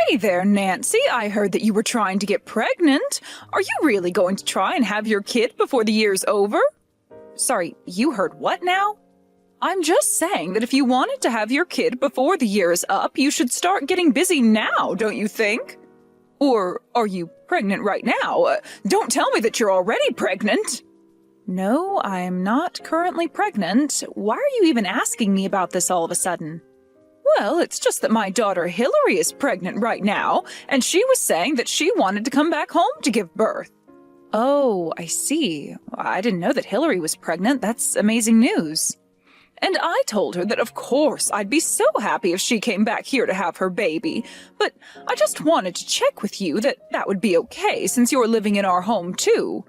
Hey there, Nancy. I heard that you were trying to get pregnant. Are you really going to try and have your kid before the year's over? Sorry, you heard what now? I'm just saying that if you wanted to have your kid before the year is up, you should start getting busy now, don't you think? Or are you pregnant right now? Don't tell me that you're already pregnant. No, I'm not currently pregnant. Why are you even asking me about this all of a sudden? Well, it's just that my daughter Hillary is pregnant right now, and she was saying that she wanted to come back home to give birth. Oh, I see. I didn't know that Hillary was pregnant. That's amazing news. And I told her that of course I'd be so happy if she came back here to have her baby, but I just wanted to check with you that that would be okay since you're living in our home too.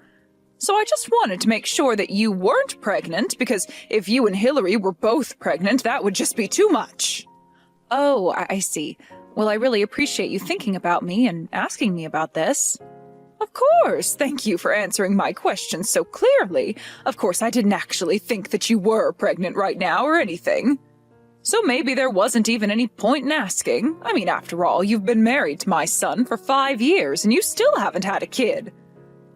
So I just wanted to make sure that you weren't pregnant, because if you and Hillary were both pregnant, that would just be too much. Oh, I see. Well, I really appreciate you thinking about me and asking me about this. Of course, thank you for answering my questions so clearly. Of course, I didn't actually think that you were pregnant right now or anything. So maybe there wasn't even any point in asking. I mean, after all, you've been married to my son for 5 years and you still haven't had a kid.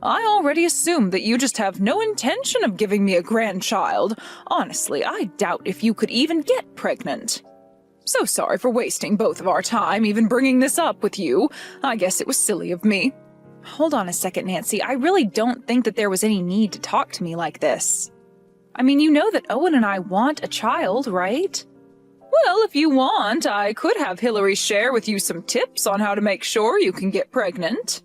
I already assumed that you just have no intention of giving me a grandchild. Honestly, I doubt if you could even get pregnant. So sorry for wasting both of our time even bringing this up with you. I guess it was silly of me. Hold on a second, Nancy. I really don't think that there was any need to talk to me like this. I mean, you know that Owen and I want a child, right? Well, if you want, I could have Hillary share with you some tips on how to make sure you can get pregnant.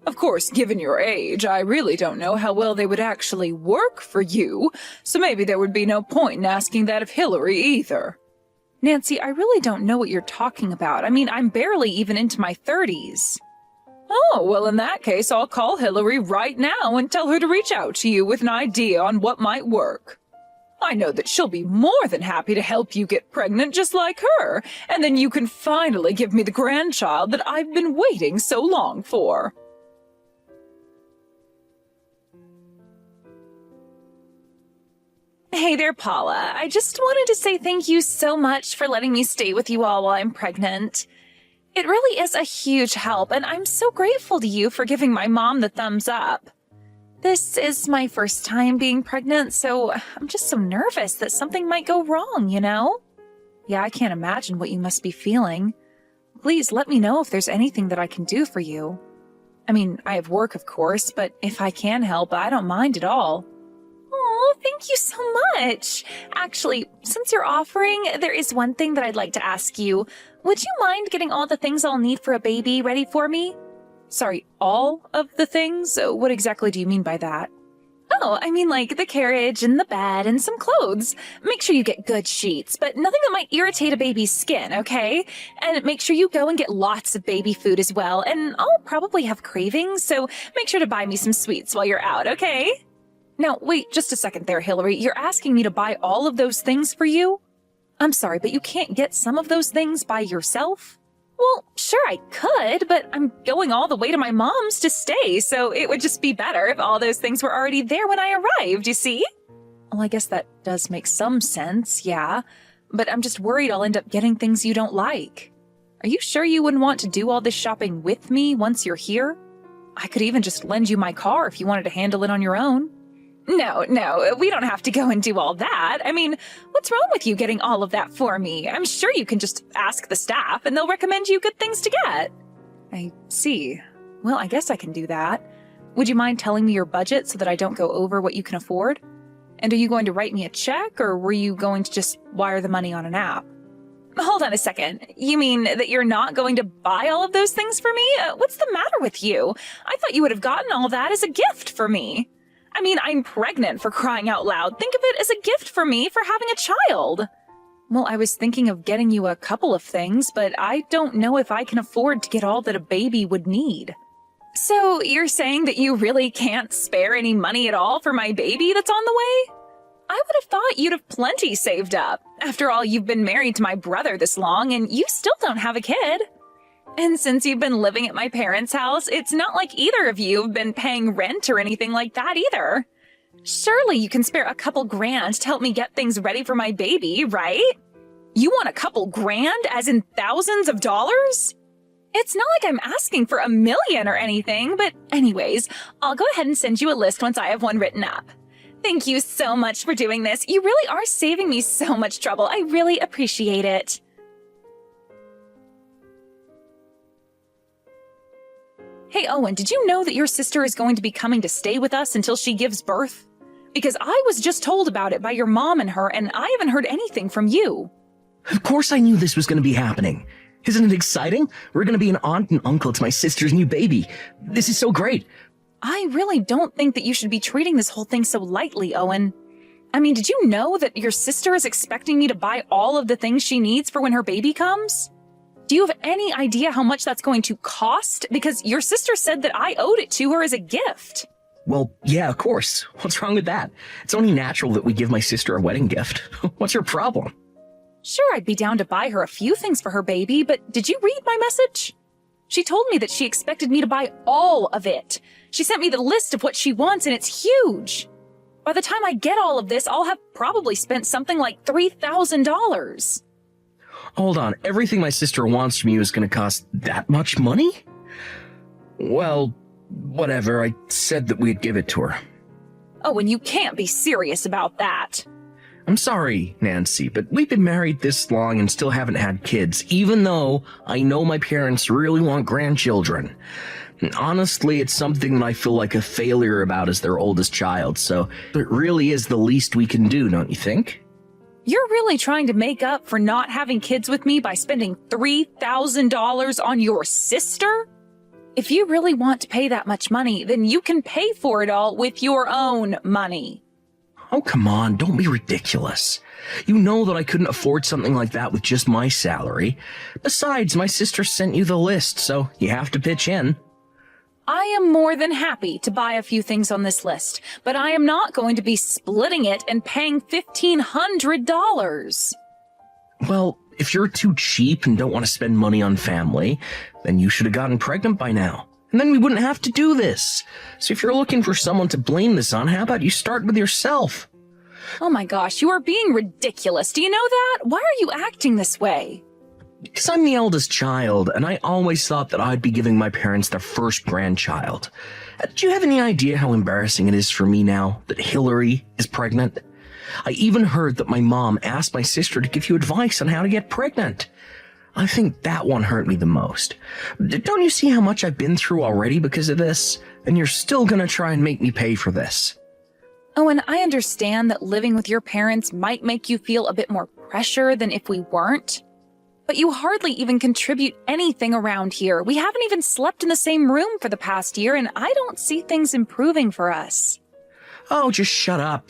Of course, given your age, I really don't know how well they would actually work for you, so maybe there would be no point in asking that of Hillary either. Nancy, I really don't know what you're talking about. I mean, I'm barely even into my 30s. Oh, well, in that case, I'll call Hillary right now and tell her to reach out to you with an idea on what might work. I know that she'll be more than happy to help you get pregnant just like her, and then you can finally give me the grandchild that I've been waiting so long for. Hey there, Paula. I just wanted to say thank you so much for letting me stay with you all while I'm pregnant. It really is a huge help, and I'm so grateful to you for giving my mom the thumbs up. This is my first time being pregnant, so I'm just so nervous that something might go wrong, you know? Yeah, I can't imagine what you must be feeling. Please let me know if there's anything that I can do for you. I mean, I have work, of course, but if I can help, I don't mind at all. Oh, thank you so much. Actually, since you're offering, there is one thing that I'd like to ask you. Would you mind getting all the things I'll need for a baby ready for me? Sorry, all of the things? What exactly do you mean by that? Oh, I mean like the carriage and the bed and some clothes. Make sure you get good sheets, but nothing that might irritate a baby's skin, okay? And make sure you go and get lots of baby food as well. And I'll probably have cravings, so make sure to buy me some sweets while you're out, okay? Now, wait just a second there, Hillary. You're asking me to buy all of those things for you? I'm sorry, but you can't get some of those things by yourself? Well, sure I could, but I'm going all the way to my mom's to stay, so it would just be better if all those things were already there when I arrived, you see? Well, I guess that does make some sense, yeah. But I'm just worried I'll end up getting things you don't like. Are you sure you wouldn't want to do all this shopping with me once you're here? I could even just lend you my car if you wanted to handle it on your own. No, we don't have to go and do all that. I mean, what's wrong with you getting all of that for me? I'm sure you can just ask the staff and they'll recommend you good things to get. I see. Well, I guess I can do that. Would you mind telling me your budget so that I don't go over what you can afford? And are you going to write me a check, or were you going to just wire the money on an app? Hold on a second. You mean that you're not going to buy all of those things for me? What's the matter with you? I thought you would have gotten all that as a gift for me. I mean, I'm pregnant, for crying out loud. Think of it as a gift for me for having a child. Well, I was thinking of getting you a couple of things, but I don't know if I can afford to get all that a baby would need. So you're saying that you really can't spare any money at all for my baby that's on the way? I would have thought you'd have plenty saved up. After all, you've been married to my brother this long, and you still don't have a kid. And since you've been living at my parents' house, it's not like either of you have been paying rent or anything like that either. Surely you can spare a couple grand to help me get things ready for my baby, right? You want a couple grand, as in thousands of dollars? It's not like I'm asking for 1,000,000 or anything, but anyways, I'll go ahead and send you a list once I have one written up. Thank you so much for doing this. You really are saving me so much trouble. I really appreciate it. Hey, Owen, did you know that your sister is going to be coming to stay with us until she gives birth? Because I was just told about it by your mom and her, and I haven't heard anything from you. Of course I knew this was going to be happening. Isn't it exciting? We're going to be an aunt and uncle to my sister's new baby. This is so great. I really don't think that you should be treating this whole thing so lightly, Owen. I mean, did you know that your sister is expecting me to buy all of the things she needs for when her baby comes? Do you have any idea how much that's going to cost? Because your sister said that I owed it to her as a gift. Well, yeah, of course. What's wrong with that? It's only natural that we give my sister a wedding gift. What's your problem? Sure, I'd be down to buy her a few things for her baby, but did you read my message? She told me that she expected me to buy all of it. She sent me the list of what she wants, and it's huge. By the time I get all of this, I'll have probably spent something like $3,000. Hold on, everything my sister wants from you is going to cost that much money? Well, whatever, I said that we'd give it to her. Oh, and you can't be serious about that. I'm sorry, Nancy, but we've been married this long and still haven't had kids, even though I know my parents really want grandchildren. And honestly, it's something that I feel like a failure about as their oldest child, so it really is the least we can do, don't you think? You're really trying to make up for not having kids with me by spending $3,000 on your sister? If you really want to pay that much money, then you can pay for it all with your own money. Oh, come on, don't be ridiculous. You know that I couldn't afford something like that with just my salary. Besides, my sister sent you the list, so you have to pitch in. I am more than happy to buy a few things on this list, but I am not going to be splitting it and paying $1,500. Well, if you're too cheap and don't want to spend money on family, then you should have gotten pregnant by now. And then we wouldn't have to do this. So if you're looking for someone to blame this on, how about you start with yourself? Oh my gosh, you are being ridiculous. Do you know that? Why are you acting this way? Because I'm the eldest child, and I always thought that I'd be giving my parents their first grandchild. Do you have any idea how embarrassing it is for me now that Hillary is pregnant? I even heard that my mom asked my sister to give you advice on how to get pregnant. I think that one hurt me the most. Don't you see how much I've been through already because of this? And you're still gonna try and make me pay for this. Oh, and I understand that living with your parents might make you feel a bit more pressure than if we weren't. But you hardly even contribute anything around here. We haven't even slept in the same room for the past year, and I don't see things improving for us. Oh, just shut up.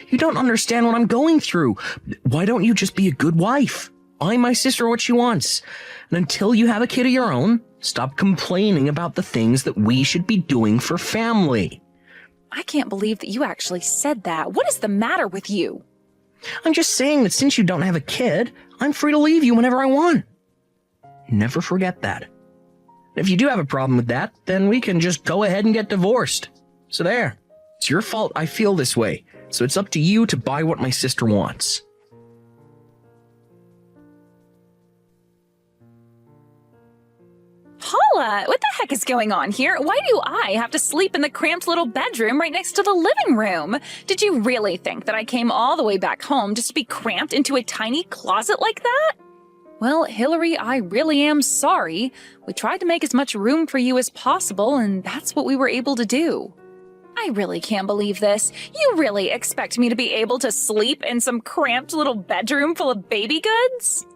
You don't understand what I'm going through. Why don't you just be a good wife? Buy my sister what she wants. And until you have a kid of your own, stop complaining about the things that we should be doing for family. I can't believe that you actually said that. What is the matter with you? I'm just saying that since you don't have a kid, I'm free to leave you whenever I want. Never forget that. If you do have a problem with that, then we can just go ahead and get divorced. So there. It's your fault I feel this way. So it's up to you to buy what my sister wants. Paula, what the heck is going on here? Why do I have to sleep in the cramped little bedroom right next to the living room? Did you really think that I came all the way back home just to be cramped into a tiny closet like that? Well, Hillary, I really am sorry. We tried to make as much room for you as possible, and that's what we were able to do. I really can't believe this. You really expect me to be able to sleep in some cramped little bedroom full of baby goods?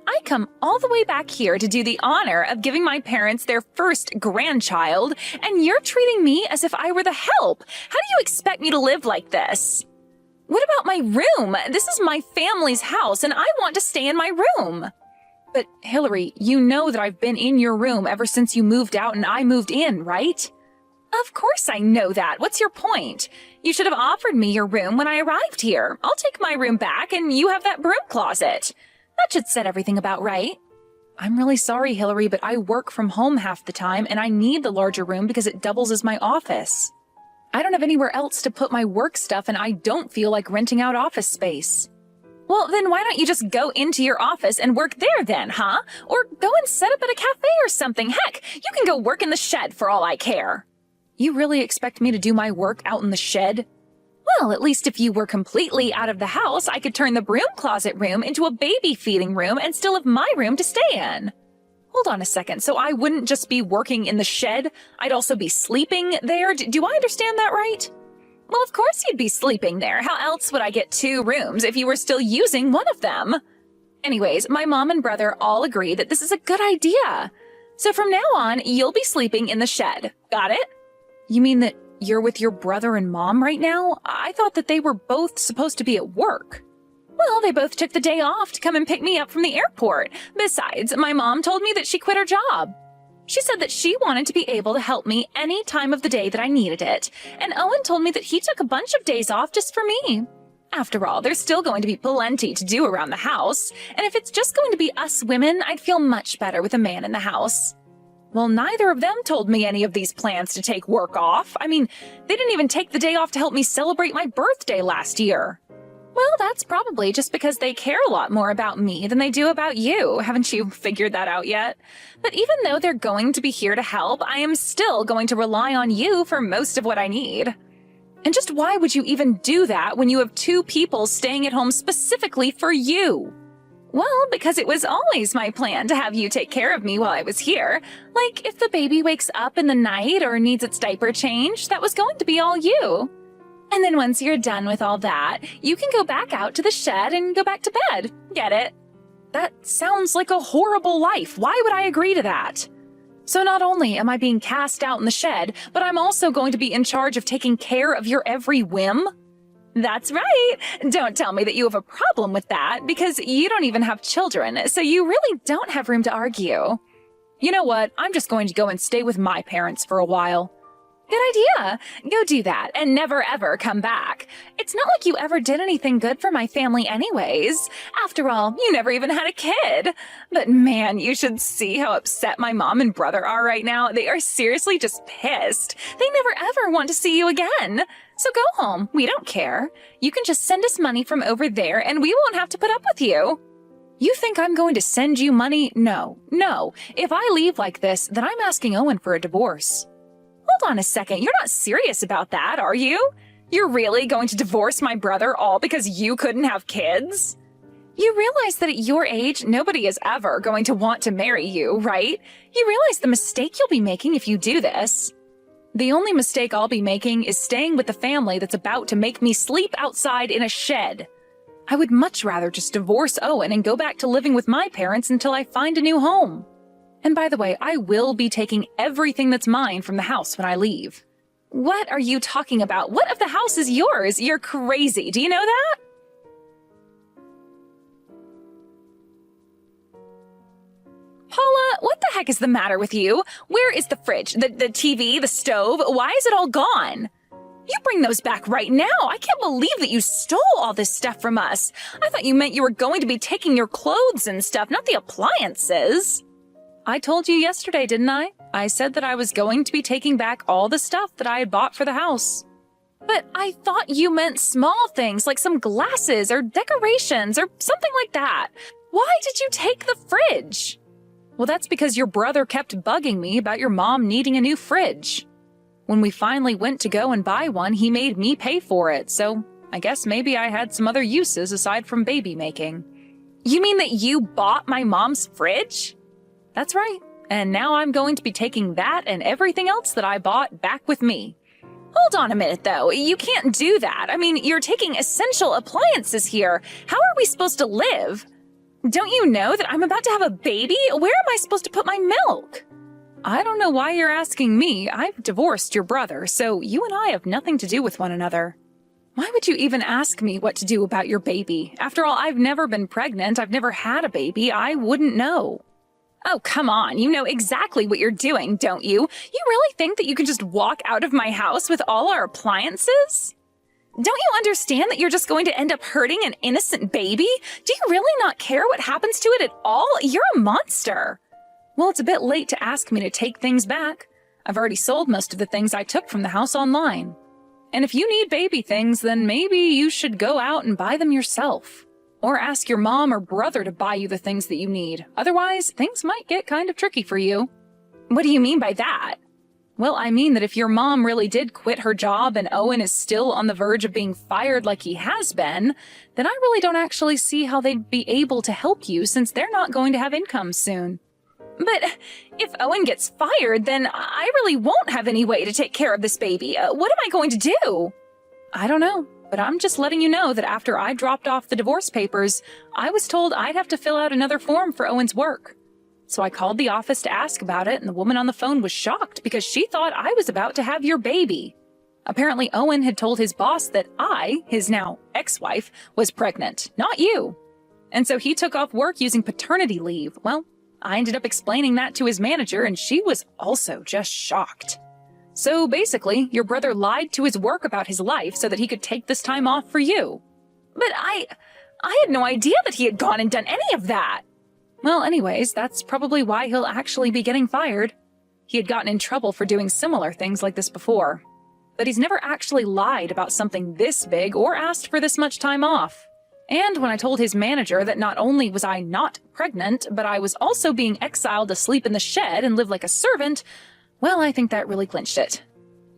I come all the way back here to do the honor of giving my parents their first grandchild, and you're treating me as if I were the help. How do you expect me to live like this? What about my room? This is my family's house, and I want to stay in my room. But Hillary, you know that I've been in your room ever since you moved out and I moved in, right? Of course I know that. What's your point? You should have offered me your room when I arrived here. I'll take my room back, and you have that broom closet. That should set everything about right. I'm really sorry, Hillary, but I work from home half the time, and I need the larger room because it doubles as my office. I don't have anywhere else to put my work stuff, and I don't feel like renting out office space. Well, then why don't you just go into your office and work there then, huh? Or go and set up at a cafe or something. Heck, you can go work in the shed for all I care. You really expect me to do my work out in the shed? Well, at least if you were completely out of the house, I could turn the broom closet room into a baby feeding room and still have my room to stay in. Hold on a second, so I wouldn't just be working in the shed, I'd also be sleeping there? Do I understand that right? Well, of course you'd be sleeping there. How else would I get 2 rooms if you were still using one of them? Anyways, my mom and brother all agree that this is a good idea. So from now on, you'll be sleeping in the shed. Got it? You mean that you're with your brother and mom right now? I thought that they were both supposed to be at work. Well, they both took the day off to come and pick me up from the airport. Besides, my mom told me that she quit her job. She said that she wanted to be able to help me any time of the day that I needed it. And Owen told me that he took a bunch of days off just for me. After all, there's still going to be plenty to do around the house. And if it's just going to be us women, I'd feel much better with a man in the house. Well, neither of them told me any of these plans to take work off. I mean, they didn't even take the day off to help me celebrate my birthday last year. Well, that's probably just because they care a lot more about me than they do about you. Haven't you figured that out yet? But even though they're going to be here to help, I am still going to rely on you for most of what I need. And just why would you even do that when you have 2 people staying at home specifically for you? Well, because it was always my plan to have you take care of me while I was here. Like, if the baby wakes up in the night or needs its diaper changed, that was going to be all you. And then once you're done with all that, you can go back out to the shed and go back to bed. Get it? That sounds like a horrible life. Why would I agree to that? So not only am I being cast out in the shed, but I'm also going to be in charge of taking care of your every whim? That's right. Don't tell me that you have a problem with that, because you don't even have children, so you really don't have room to argue. You know what? I'm just going to go and stay with my parents for a while. Good idea. Go do that and never ever come back. It's not like you ever did anything good for my family anyways. After all, you never even had a kid. But man, you should see how upset my mom and brother are right now. They are seriously just pissed. They never ever want to see you again. So go home. We don't care. You can just send us money from over there and we won't have to put up with you. You think I'm going to send you money? No. If I leave like this, then I'm asking Owen for a divorce. Hold on a second, you're not serious about that, are you? You're really going to divorce my brother all because you couldn't have kids? You realize that at your age, nobody is ever going to want to marry you, right? You realize the mistake you'll be making if you do this. The only mistake I'll be making is staying with the family that's about to make me sleep outside in a shed. I would much rather just divorce Owen and go back to living with my parents until I find a new home. And by the way, I will be taking everything that's mine from the house when I leave. What are you talking about? What of the house is yours? You're crazy. Do you know that? Paula, what the heck is the matter with you? Where is the fridge, the TV, the stove? Why is it all gone? You bring those back right now. I can't believe that you stole all this stuff from us. I thought you meant you were going to be taking your clothes and stuff, not the appliances. I told you yesterday, didn't I? I said that I was going to be taking back all the stuff that I had bought for the house. But I thought you meant small things like some glasses or decorations or something like that. Why did you take the fridge? Well, that's because your brother kept bugging me about your mom needing a new fridge. When we finally went to go and buy one, he made me pay for it, so I guess maybe I had some other uses aside from baby making. You mean that you bought my mom's fridge? That's right, and now I'm going to be taking that and everything else that I bought back with me. Hold on a minute, though. You can't do that. I mean, you're taking essential appliances here. How are we supposed to live? Don't you know that I'm about to have a baby? Where am I supposed to put my milk? I don't know why you're asking me. I've divorced your brother, so you and I have nothing to do with one another. Why would you even ask me what to do about your baby? After all, I've never been pregnant. I've never had a baby. I wouldn't know. Oh, come on. You know exactly what you're doing, don't you? You really think that you can just walk out of my house with all our appliances? Don't you understand that you're just going to end up hurting an innocent baby? Do you really not care what happens to it at all? You're a monster. Well, it's a bit late to ask me to take things back. I've already sold most of the things I took from the house online. And if you need baby things, then maybe you should go out and buy them yourself. Or ask your mom or brother to buy you the things that you need. Otherwise, things might get kind of tricky for you. What do you mean by that? Well, I mean that if your mom really did quit her job and Owen is still on the verge of being fired like he has been, then I really don't actually see how they'd be able to help you since they're not going to have income soon. But if Owen gets fired, then I really won't have any way to take care of this baby. What am I going to do? I don't know, but I'm just letting you know that after I dropped off the divorce papers, I was told I'd have to fill out another form for Owen's work. So I called the office to ask about it, and the woman on the phone was shocked because she thought I was about to have your baby. Apparently, Owen had told his boss that I, his now ex-wife, was pregnant, not you. And so he took off work using paternity leave. Well, I ended up explaining that to his manager, and she was also just shocked. So basically, your brother lied to his work about his life so that he could take this time off for you. But I had no idea that he had gone and done any of that. Well, anyways, that's probably why he'll actually be getting fired. He had gotten in trouble for doing similar things like this before. But he's never actually lied about something this big or asked for this much time off. And when I told his manager that not only was I not pregnant, but I was also being exiled to sleep in the shed and live like a servant, well, I think that really clinched it.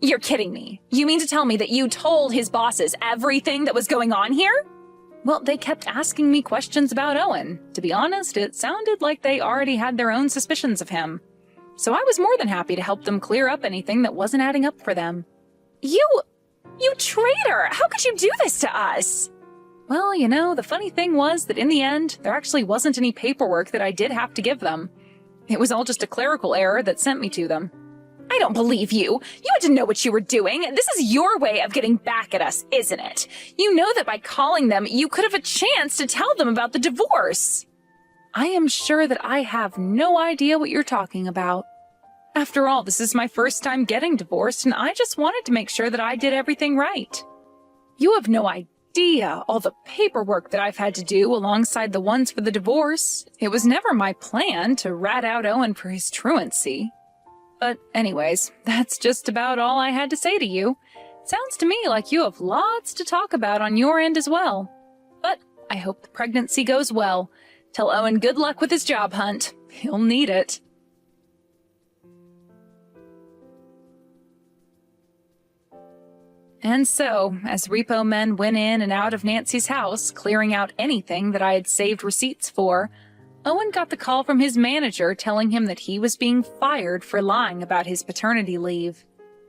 You're kidding me. You mean to tell me that you told his bosses everything that was going on here? Well, they kept asking me questions about Owen. To be honest, it sounded like they already had their own suspicions of him. So I was more than happy to help them clear up anything that wasn't adding up for them. You traitor! How could you do this to us? Well, you know, the funny thing was that in the end, there actually wasn't any paperwork that I did have to give them. It was all just a clerical error that sent me to them. I don't believe you. You had to know what you were doing. This is your way of getting back at us, isn't it? You know that by calling them, you could have a chance to tell them about the divorce. I am sure that I have no idea what you're talking about. After all, this is my first time getting divorced, and I just wanted to make sure that I did everything right. You have no idea all the paperwork that I've had to do alongside the ones for the divorce. It was never my plan to rat out Owen for his truancy. But anyways, that's just about all I had to say to you. Sounds to me like you have lots to talk about on your end as well. But I hope the pregnancy goes well. Tell Owen good luck with his job hunt. He'll need it. And so, as repo men went in and out of Nancy's house, clearing out anything that I had saved receipts for, Owen got the call from his manager telling him that he was being fired for lying about his paternity leave.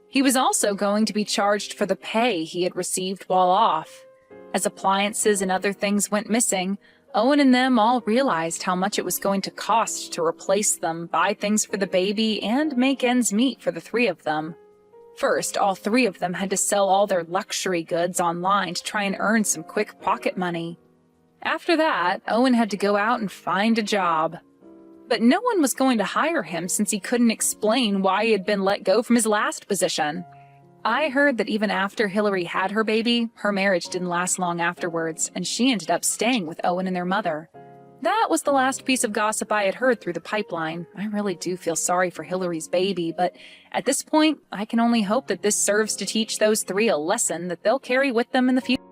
He was also going to be charged for the pay he had received while off. As appliances and other things went missing, Owen and them all realized how much it was going to cost to replace them, buy things for the baby, and make ends meet for the three of them. First, all three of them had to sell all their luxury goods online to try and earn some quick pocket money. After that, Owen had to go out and find a job. But no one was going to hire him since he couldn't explain why he had been let go from his last position. I heard that even after Hillary had her baby, her marriage didn't last long afterwards, and she ended up staying with Owen and their mother. That was the last piece of gossip I had heard through the pipeline. I really do feel sorry for Hillary's baby, but at this point, I can only hope that this serves to teach those three a lesson that they'll carry with them in the future.